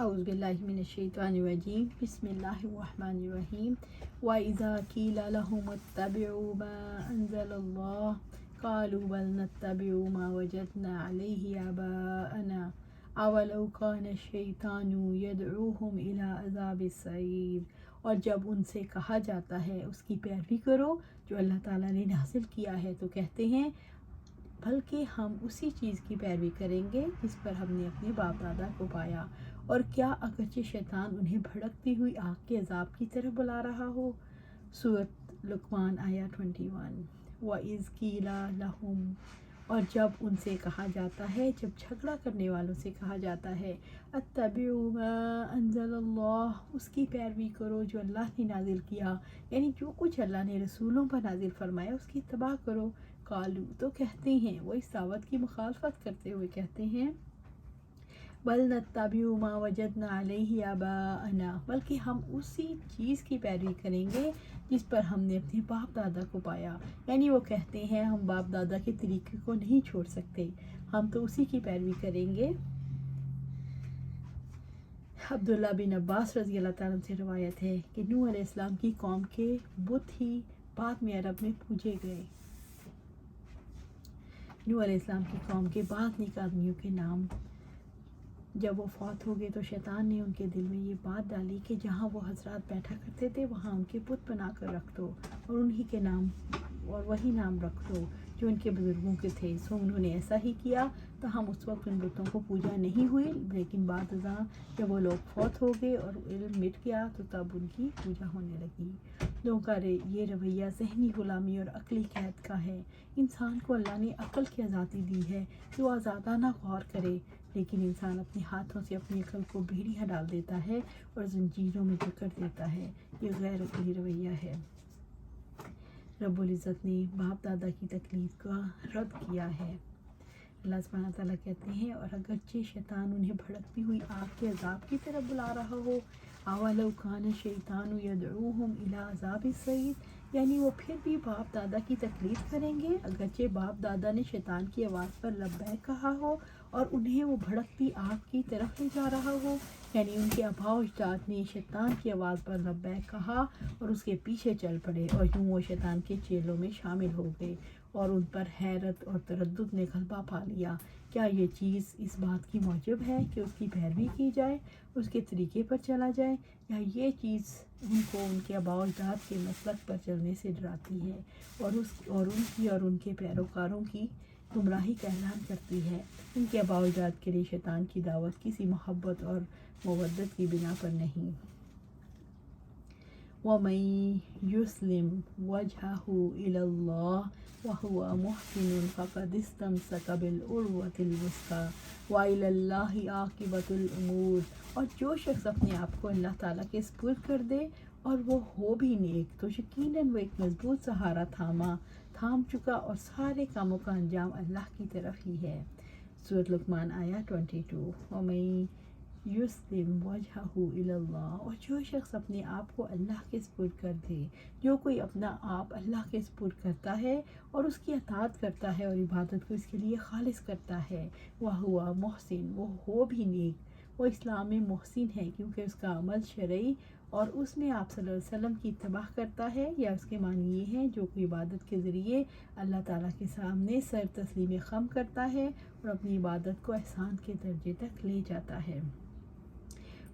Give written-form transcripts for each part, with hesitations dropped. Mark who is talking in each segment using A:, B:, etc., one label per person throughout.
A: اعوذ باللہ من الشیطان الرجیم بسم اللہ الرحمن الرحیم وَإِذَا قِيلَ لَهُمُ اتَّبِعُوا مَا أَنزَلَ اللَّهُ قَالُوا بَلْ نَتَّبِعُ مَا وَجَدْنَا عَلَيْهِ آبَاءَنَا أَوَلَوْ كَانَ الشَّيْطَانُ يَدْعُوهُمْ إِلَىٰ عَذَابِ السَّعِيرِ۔ اور جب ان سے کہا جاتا ہے اس کی پیروی کرو جو اللہ تعالیٰ نے نازل کیا ہے تو کہتے ہیں بلکہ ہم اسی چیز کی پیروی کریں گے جس پر ہم نے اپنے باپ دادا کو پایا، اور کیا اگرچہ شیطان انہیں بھڑکتی ہوئی آگ کے عذاب کی طرف بلا رہا ہو۔ سورۃ لقمان آیا 21۔ وَإِذْ قِيلَ لَهُمْ، اور جب ان سے کہا جاتا ہے، جب جھگڑا کرنے والوں سے کہا جاتا ہے اتَّبِعُوا مَا أَنزَلَ اللَّهُ، اس کی پیروی کرو جو اللہ نے نازل کیا، یعنی جو کچھ اللہ نے رسولوں پر نازل فرمایا اس کی اتباع کرو۔ قالو، تو کہتے ہیں، وہ اس دعوت کی مخالفت کرتے ہوئے کہتے ہیں بل نتبع ما وجدنا علیہ آباءنا، بلکہ ہم اسی چیز کی پیروی کریں گے جس پر ہم نے اپنے باپ دادا کو پایا، یعنی وہ کہتے ہیں ہم باپ دادا کے طریقے کو نہیں چھوڑ سکتے، ہم تو اسی کی پیروی کریں گے۔ عبداللہ بن عباس رضی اللہ تعالیٰ عنہ سے روایت ہے کہ نوح علیہ السلام کی قوم کے بت ہی بعد میں عرب میں پوجے گئے۔ نوح علیہ السلام کی قوم کے بعد نیک آدمیوں کے نام جب وہ فوت ہو گئے تو شیطان نے ان کے دل میں یہ بات ڈالی کہ جہاں وہ حضرات بیٹھا کرتے تھے وہاں ان کے بت بنا کر رکھ دو اور انہی کے نام اور وہی نام رکھ دو جو ان کے بزرگوں کے تھے۔ سو انہوں نے ایسا ہی کیا، تو ہم اس وقت ان بتوں کو پوجا نہیں ہوئی، لیکن بعد ازاں جب وہ لوگ فوت ہو گئے اور علم مٹ گیا تو تب ان کی پوجا ہونے لگی۔ لوگوں کا یہ رویہ ذہنی غلامی اور عقلی قید کا ہے۔ انسان کو اللہ نے عقل کی آزادی دی ہے کہ وہ آزادانہ غور کرے، لیکن انسان اپنے ہاتھوں سے اپنی عقل کو بیڑیاں ڈال دیتا ہے اور زنجیروں میں جکڑ دیتا ہے۔ یہ غیر عقلی رویہ ہے۔ رب العزت نے باپ دادا کی تقلید کا رد کیا ہے۔ اللہ سبحانہ تعالیٰ کہتے ہیں اور اگرچہ شیطان انہیں بھڑکتی ہوئی آگ کے عذاب کی طرف بلا رہا ہو، اولو کان الشیطان یدعوہم الی عذاب السعیر، یعنی وہ پھر بھی باپ دادا کی تقلید کریں گے اگرچہ باپ دادا نے شیطان کی آواز پر لبیک کہا ہو اور انہیں وہ بھڑکتی آگ کی طرف لے جا رہا ہو، یعنی ان کے آباء و اجداد نے شیطان کی آواز پر لبیک کہا اور اس کے پیچھے چل پڑے اور یوں وہ شیطان کے چیلوں میں شامل ہو گئے اور ان پر حیرت اور تردد نے غلبہ پا لیا۔ کیا یہ چیز اس بات کی موجب ہے کہ اس کی پیروی کی جائے، اس کے طریقے پر چلا جائے، یا یہ چیز ان کو ان کے آباء و اجداد کے مسلک پر چلنے سے ڈراتی ہے اور ان کے پیروکاروں کی گمراہی کا اعلان کرتی ہے؟ ان کے آباء و اجداد کے لیے شیطان کی دعوت کسی محبت اور مودت کی بنا پر نہیں۔ وَمَن يُسْلِمْ وَجْهَهُ إِلَى اللَّهِ وَهُوَ مُحْسِنٌ فَقَدِ اسْتَمْسَكَ بِالْعُرْوَةِ الْوُثْقَىٰ وَإِلَى اللَّهِ عَاقِبَةُ الْأُمُورِ، اور جو شخص اپنے آپ کو اللہ تعالیٰ کے سپرد کر دے اور وہ ہو بھی نیک تو یقیناً وہ ایک مضبوط سہارا تھام چکا اور سارے کاموں کا انجام اللہ کی طرف ہی ہے۔ سورۃ لقمان آیا 22۔ وَمَن یُسْلِمْ وَجْهَهُ إِلَى اللَّهِ، اور جو شخص اپنے آپ کو اللہ کے سپرد کر دے، جو کوئی اپنا آپ اللہ کے سپرد کرتا ہے اور اس کی اطاعت کرتا ہے اور عبادت کو اس کے لیے خالص کرتا ہے، وَهُوَ مُحْسِن، وہ ہو بھی نیک، وہ اسلام میں محسن ہے کیونکہ اس کا عمل شرعی اور اس میں آپ صلی اللہ علیہ وسلم کی اتباع کرتا ہے، یا اس کے معنی یہ ہے جو کوئی عبادت کے ذریعے اللہ تعالیٰ کے سامنے سر تسلیم خم کرتا ہے اور اپنی عبادت کو احسان کے درجے تک لے جاتا ہے۔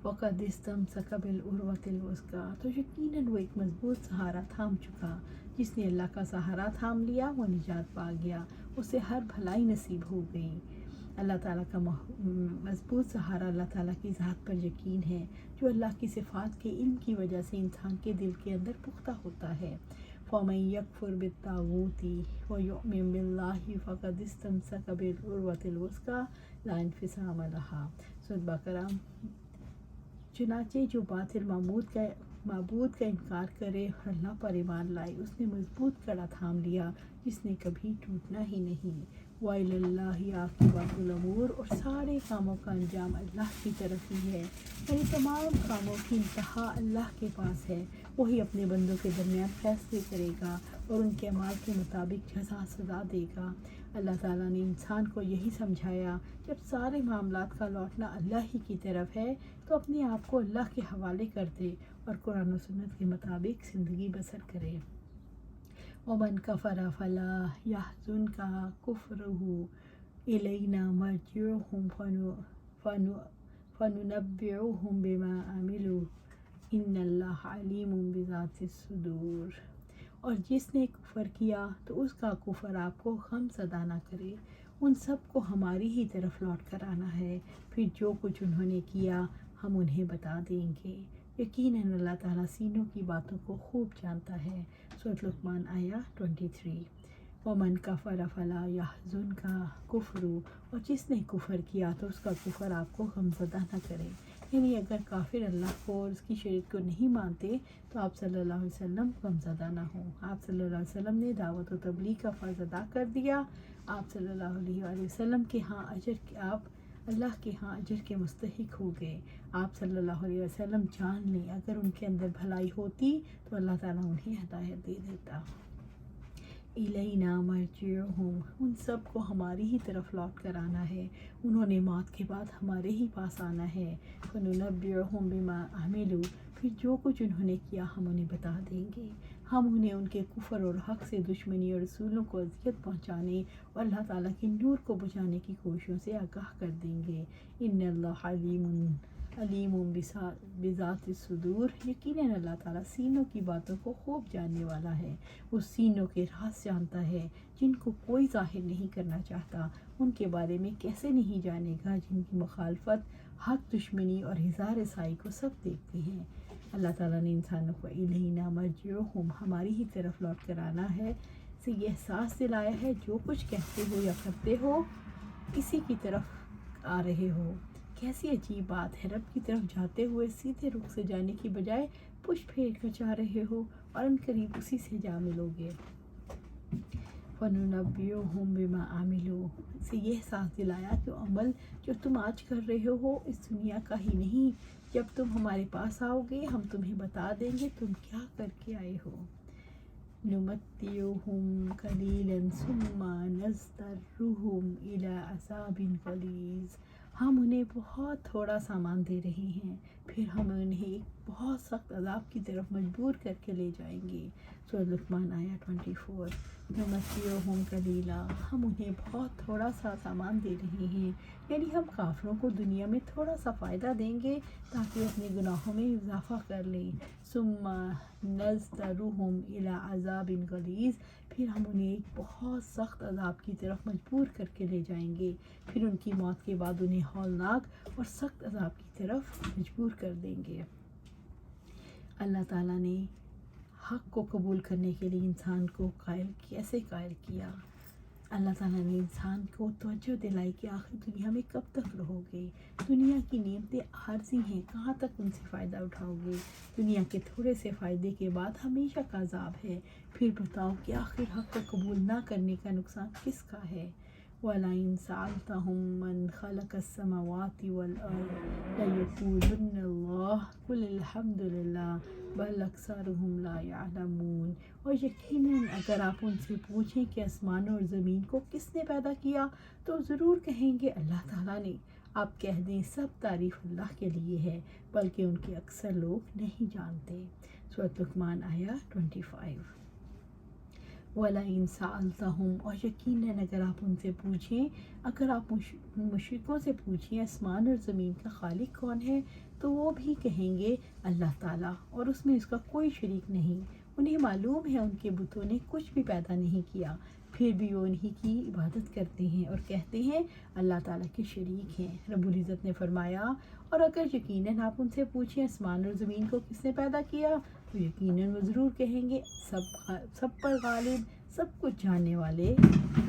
A: وَقَدِ اسْتَمْسَكَ بِالْعُرْوَةِ الْوُثْقَىٰ، تو یقیناً وہ ایک مضبوط سہارا تھام چکا، جس نے اللہ کا سہارا تھام لیا وہ نجات پا گیا، اسے ہر بھلائی نصیب ہو گئی۔ اللہ تعالیٰ کا مضبوط سہارا اللہ تعالیٰ کی ذات پر یقین ہے جو اللہ کی صفات کے علم کی وجہ سے انسان کے دل کے اندر پختہ ہوتا ہے۔ فَمَن يَكْفُرْ بِالطَّاغُوتِ وَيُؤْمِن بِاللَّهِ فَقَدِ اسْتَمْسَكَ بِالْعُرْوَةِ الْوُثْقَىٰ لَا انفصام لَهَا۔ سورۃ بقرہ۔ چنانچہ جو باطل معبود کا انکار کرے اور اللہ پر ایمان لائے، اس نے مضبوط کڑا تھام لیا جس نے کبھی ٹوٹنا ہی نہیں۔ وَإِلَى اللَّهِ عَاقِبَةُ الْأُمُورِ، اور سارے کاموں کا انجام اللہ کی طرف ہی ہے، یعنی تمام کاموں کی انتہا اللہ کے پاس ہے، وہی اپنے بندوں کے درمیان فیصلے کرے گا اور ان کے اعمال کے مطابق جزا سزا دے گا۔ اللہ تعالیٰ نے انسان کو یہی سمجھایا، جب سارے معاملات کا لوٹنا اللہ ہی کی طرف ہے تو اپنے آپ کو اللہ کے حوالے کر دے اور قرآن و سنت کے مطابق زندگی بسر کرے۔ ومن کفر فلا يحزنك كفره إلینا مرجعهم فننبئهم بما عملوا ان اللہ علیم بذات الصدور۔ اور جس نے کفر کیا تو اس کا کفر آپ کو غم زدہ نہ کرے، ان سب کو ہماری ہی طرف لوٹ کر آنا ہے، پھر جو کچھ انہوں نے کیا ہم انہیں بتا دیں گے۔ یقیناً اللہ تعالیٰ سینوں کی باتوں کو خوب جانتا ہے۔ سورۃ لقمان آیا 23۔ ومن کفر فلا يحزنك کفرو، اور جس نے کفر کیا تو اس کا کفر آپ کو غمزدہ نہ کرے، یعنی اگر کافر اللہ کو اور اس کی شریعت کو نہیں مانتے تو آپ صلی اللہ علیہ وسلم غمزدہ نہ ہوں۔ آپ صلی اللہ علیہ وسلم نے دعوت و تبلیغ کا فرض ادا کر دیا۔ آپ صلی اللہ علیہ وسلم کے ہاں آپ اللہ کے ہاں اجر کے مستحق ہو گئے۔ آپ صلی اللہ علیہ وسلم جان لیں اگر ان کے اندر بھلائی ہوتی تو اللہ تعالیٰ انہیں ہدایت دے دیتا۔ الینا مرجعہم، ان سب کو ہماری ہی طرف لوٹ کر آنا ہے، انہوں نے موت کے بعد ہمارے ہی پاس آنا ہے۔ فننبئہم بما عملوا، پھر جو کچھ انہوں نے کیا ہم انہیں بتا دیں گے۔ ہم انہیں ان کے کفر اور حق سے دشمنی اور رسولوں کو اذیت پہنچانے اور اللہ تعالیٰ کے نور کو بجھانے کی کوششوں سے آگاہ کر دیں گے۔ ان اللہ علیم بذات الصدور، یقیناً اللہ تعالیٰ سینوں کی باتوں کو خوب جاننے والا ہے، وہ سینوں کے راز جانتا ہے جن کو کوئی ظاہر نہیں کرنا چاہتا، ان کے بارے میں کیسے نہیں جانے گا جن کی مخالفت، حق دشمنی اور ہزار رسائی کو سب دیکھتے ہیں۔ اللہ تعالیٰ نے انسانوں کو الینا مرجعہم، ہماری ہی طرف لوٹ کر آنا ہے سے یہ احساس دلایا ہے، جو کچھ کہتے ہو یا کرتے ہو اسی کی طرف آ رہے ہو۔ کیسی عجیب بات ہے، رب کی طرف جاتے ہوئے سیدھے رخ سے جانے کی بجائے پشت پھیر کر جا رہے ہو اور ان قریب اسی سے جا ملو گے۔ فَنُنَبِّئُهُم بِمَا عَمِلُوا، سے یہ احساس دلایا کہ عمل جو تم آج کر رہے ہو اس دنیا کا ہی نہیں، جب تم ہمارے پاس آؤ گے ہم تمہیں بتا دیں گے تم کیا کر کے آئے ہو۔ نُمَتِّعُهُم قَلِيلًا ثُمَّ نَضْطَرُّهُمْ إِلَىٰ عَذَابٍ غَلِيظٍ، ہم انہیں بہت تھوڑا سامان دے رہے ہیں، پھر ہم انہیں ایک بہت سخت عذاب کی طرف مجبور کر کے لے جائیں گے۔ سورۃ لقمان آیا 24۔ نُمَتِّعُهُم قَلِيلًا، ہم انہیں بہت تھوڑا سا سامان دے رہے ہیں، یعنی ہم کافروں کو دنیا میں تھوڑا سا فائدہ دیں گے تاکہ اپنے گناہوں میں اضافہ کر لیں۔ ثُمَّ نَضْطَرُّهُمْ إِلَىٰ عَذَابٍ غَلِيظٍ، پھر ہم انہیں ایک بہت سخت عذاب کی طرف مجبور کر کے لے جائیں گے، پھر ان کی موت کے بعد انہیں ہولناک اور سخت عذاب کی طرف مجبور کر دیں گے۔ اللہ تعالیٰ نے حق کو قبول کرنے کے لیے انسان کو کیسے قائل کیا؟ اللہ تعالیٰ نے انسان کو توجہ دلائی کہ آخر دنیا میں کب تک رہو گے، دنیا کی نعمتیں عارضی ہیں، کہاں تک ان سے فائدہ اٹھاؤ گے، دنیا کے تھوڑے سے فائدے کے بعد ہمیشہ کا عذاب ہے، پھر بتاؤ کہ آخر حق کو قبول نہ کرنے کا نقصان کس کا ہے۔ وَلَئِن سَأَلْتَهُم مَّنْ خَلَقَ السَّمَاوَاتِ وَالْأَرْضَ لَيَقُولُنَّ اللَّهُ قُلِ الْحَمْدُ لِلَّهِ بَلْ أَكْثَرُهُمْ لَا يَعْلَمُونَ، اور یقیناً اگر آپ ان سے پوچھیں کہ آسمانوں اور زمین کو کس نے پیدا کیا تو ضرور کہیں گے اللہ تعالیٰ نے۔ آپ کہہ دیں سب تعریف اللہ کے لیے ہے، بلکہ ان کے اکثر لوگ نہیں جانتے۔ سورۃ لقمان آیا 25۔ وَلَئِن سَأَلْتَهُمْ، اور یقیناً اگر آپ ان سے پوچھیں، اگر آپ مشرکوں سے پوچھیں آسمان اور زمین کا خالق کون ہے تو وہ بھی کہیں گے اللہ تعالیٰ، اور اس میں اس کا کوئی شریک نہیں۔ انہیں معلوم ہے ان کے بتوں نے کچھ بھی پیدا نہیں کیا، پھر بھی وہ انہی کی عبادت کرتے ہیں اور کہتے ہیں اللہ تعالیٰ کے شریک ہیں۔ رب العزت نے فرمایا، اور اگر یقیناً آپ ان سے پوچھیں آسمان اور زمین کو کس نے پیدا کیا تو یقیناً وہ ضرور کہیں گے سب پر غالب، سب کچھ جاننے والے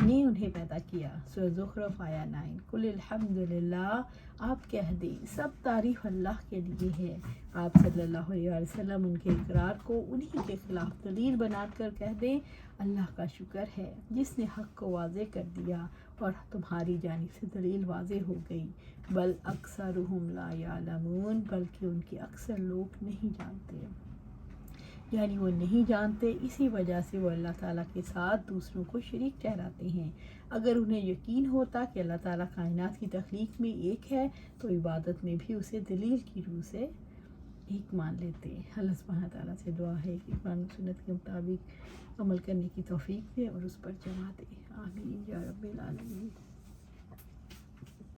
A: نے انہیں پیدا کیا۔ سورۃ زخرف آیا 9۔ قُلِ الْحَمْدُ لِلَّهِ، آپ کہہ دیں سب تعریف اللہ کے لیے ہے۔ آپ صلی اللہ علیہ وسلم ان کے اقرار کو انہی کے خلاف دلیل بنا کر کہہ دیں اللہ کا شکر ہے جس نے حق کو واضح کر دیا اور تمہاری جانب سے دلیل واضح ہو گئی۔ بل اکثرہم لا یعلمون، بلکہ ان کے اکثر لوگ نہیں جانتے۔ یعنی وہ نہیں جانتے، اسی وجہ سے وہ اللہ تعالیٰ کے ساتھ دوسروں کو شریک ٹھہراتے ہیں۔ اگر انہیں یقین ہوتا کہ اللہ تعالیٰ کائنات کی تخلیق میں ایک ہے تو عبادت میں بھی اسے دلیل کی روح سے ایک مان لیتے۔ اللہ سبحانہ تعالیٰ سے دعا ہے کہ قرآن و سنت کے مطابق عمل کرنے کی توفیق دے اور اس پر جمع دے۔ آمین یا رب العالمین۔